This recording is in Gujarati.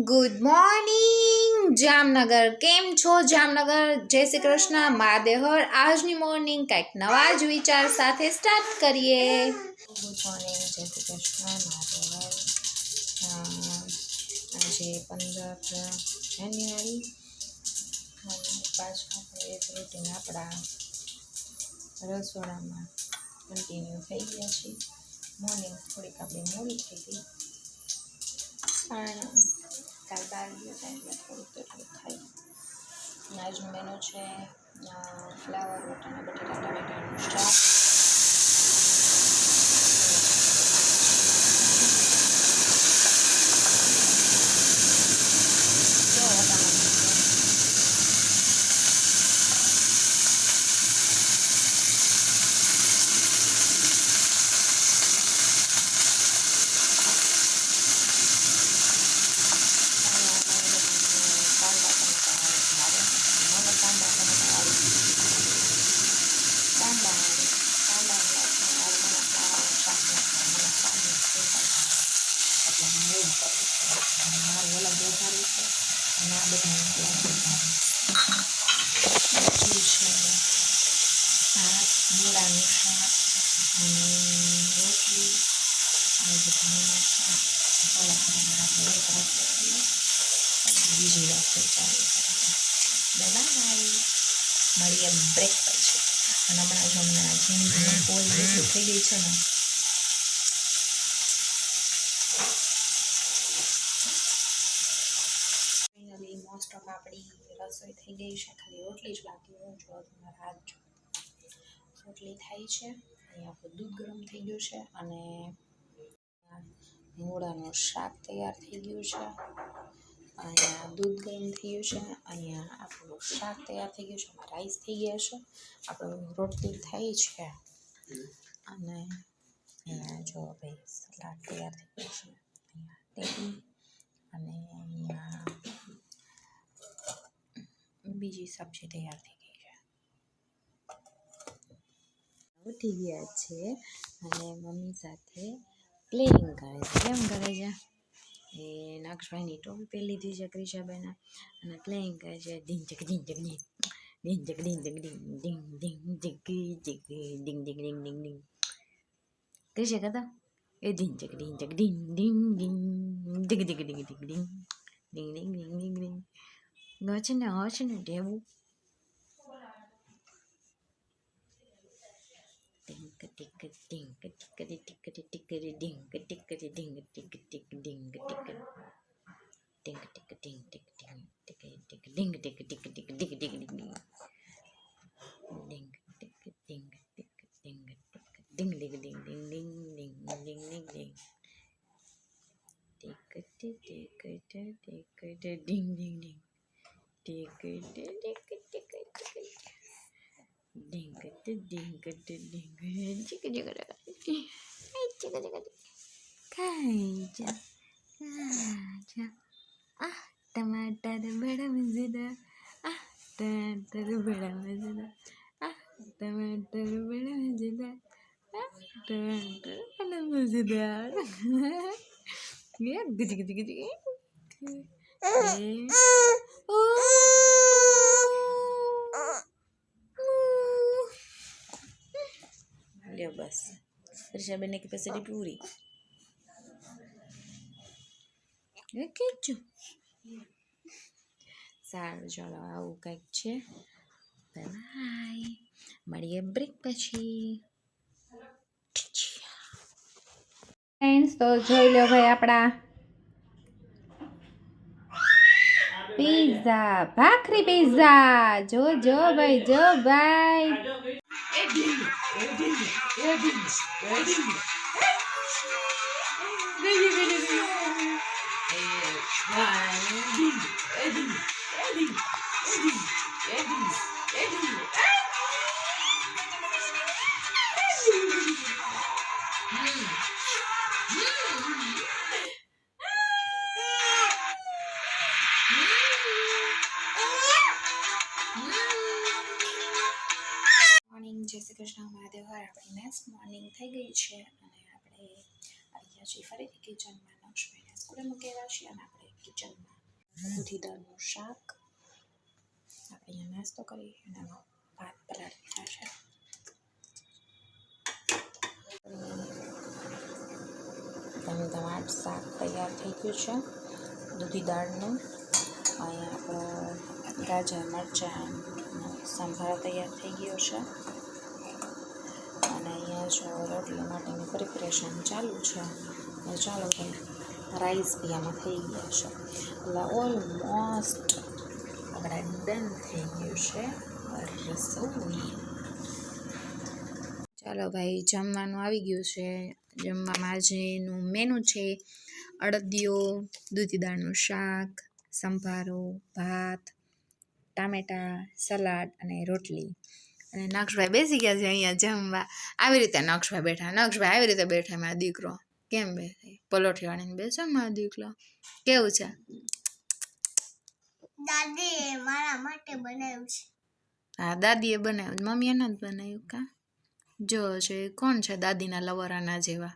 Good morning Jamnagar. કેમ છો જામનગર? જય શ્રી કૃષ્ણ, મહાદેવ હર. આજની મોર્નિંગ કંઈક નવા જ વિચાર સાથે સ્ટાર્ટ કરીએ. ગુડ મોર્નિંગ, જય શ્રી કૃષ્ણ, મહાદેવ હર. આજે 15 જાન્યુઆરી અને પાછું આપણે એક રૂટીન આપણા રસોડામાં કન્ટિન્યુ થઈ ગયા છીએ. મોર્નિંગ થોડીક આપણી મોડી થઈ ગઈ પણ કાલ બહાર ગયો હતા એટલે થોડુંક એટલું થાય. આજનું મેનુ છે ફ્લાવર વટાણા બટેટા ટમેટાનું શાક, મારું અલગ વધારે છે અને આ બધા બીજું છે ભાત, મૂળાનું શાક અને રોટલી. આ બધા બીજી રસોઈ ચાલુ કરીએ. મળીએ બ્રેક પછી. અને હમણાં જો હમણાં જિંદગીમાં પોલી એટલું થઈ ગઈ છે ને, ફાઇનલી મોસ્ટ ઓફ આપણી રસોઈ થઈ ગઈ છે. ખાલી રોટલી જ બાકી હોય. જો તમારા હાથ જો રોટલી થાય છે. અહીંયા આપણું દૂધ ગરમ થઈ ગયું છે અને મૂળાનું શાક તૈયાર થઈ ગયું છે. અહીંયા દૂધ ગરમ થઈ ગયું છે. અહીંયા આપણું શાક તૈયાર થઈ ગયું છે. રાઈસ થઈ ગયા છે. આપણું રોટલી થાય છે અને અહીંયા જો ભાઈ સલાડ તૈયાર થઈ ગયું છે. અહીંયા ટેટી અને અહીંયા બીજી સબ્જી તૈયાર થઈ ગઈ છે. ઉઠી ગયા છે અને મમ્મી સાથે પ્લેઇંગ કરે છે. કેમ કરે છે? એ નક્ષભાઈની ટોપી પહેરી લીધી છે ક્રિશાબેને અને પ્લેઇંગ કરે છે. ડીંગ ચક ડીંગ ચક ડીંગ ડીંગ ચક ડીંગ ચક ડીંગ ડીંગ ડીંગ ચકી ચકી ડીંગ ડીંગ ડીંગ ડીંગ ડીંગ. ક્રિશા કહેતા એ ડીંગ ચક ડીંગ ચક ડીંગ ડીંગ ડીંગ ડીંગ ડીંગ ડીંગ ડીંગ ડીંગ ડીંગ ડીંગ ડીંગ ડીંગ ડીંગ. હશે ને ઢેવું. ટિક ટિંગ ટિક ટિક ટિક ટિક ડિંગ ટિક ટિક ડિંગ ટિક ટિક ડિંગ ટિક ટિંગ ટિક ટિંગ ટિક ટિંગ ટિક ટિક ડિંગ ટિક ટિક ટિક ટિક ટિક ડિંગ ડિંગ ટિક ટિંગ ટિક ટિંગ ટિક ડિંગ ડિંગ ડિંગ ડિંગ ડિંગ ડિંગ ડિંગ ડિંગ ડિંગ ટિક ટિક ટિક ટિક ડિંગ ડિંગ ડિંગ ટિક ટિક ટિક ટિક ding टमाटर बड़ा मजेदार. टमाटर बड़ा मजेदार. टमाटर बड़ा मजेदार. टमाटर बड़ा मजेदार. ये गिज गिज गिज બસ રિષાબેનની કેપેસિટી પૂરી. સારું ચાલો, આવું કંઈક છે. બાય, મળીએ બ્રેક પછી. ફ્રેન્ડ્સ તો જોઈ લો ભાઈ આપણા પિઝા, ભાખરી પિઝા. જો જો ભાઈ, જો ભાઈ. જય શ્રી કૃષ્ણ, મહાદેવ હર. આપણી નેક્સ્ટ મોર્નિંગ થઈ ગઈ છે અને આપણે આવી ગયા છીએ ફરીથી કિચનમાં. નક્ષભાઈને સ્કૂલે મૂકેલા છીએ અને આપણે કિચનમાં દૂધી દાળનું શાક. આપણે અહીંયા નાસ્તો કરી અને એમાં ભાત પલાળી દીધા છે. ટમાટ શાક તૈયાર થઈ ગયું છે દૂધી દાળનું. અહીંયા આપણો ગાજર મરચાં સંભાર તૈયાર થઈ ગયો છે અને અહીંયા જો રોટલી માટેની પ્રિપરેશન ચાલુ છે. ચાલો ભાઈ, રાઈસ બી આમાં થઈ ગયા છે એટલે ઓલમોસ્ટ આપણે ડન થઈ ગયું છે રસોઈ. ચાલો ભાઈ, જમવાનું આવી ગયું છે. જમવામાં આજનું મેનુ છે અડદિયો, દૂધી દાળનું શાક, સંભારો, ભાત, ટામેટા, સલાડ અને રોટલી. અને નક્ષભાઈ બેસી ગયા છે અહીંયા જમવા. આવી રીતે નક્ષભાઈ બેઠા. નક્ષભાઈ આવી રીતે બેઠા. મારો દીકરો કેમ બેસે? પલોઠી વાળીને બેસો મારો દીકરો. કેવું છે? દાદીએ મારા માટે બનાવ્યું છે. હા, દાદીએ બનાવ્યું, મમ્મીએ નથી બનાવ્યું કા? જો છે કોણ છે દાદીના લવરાના જેવા?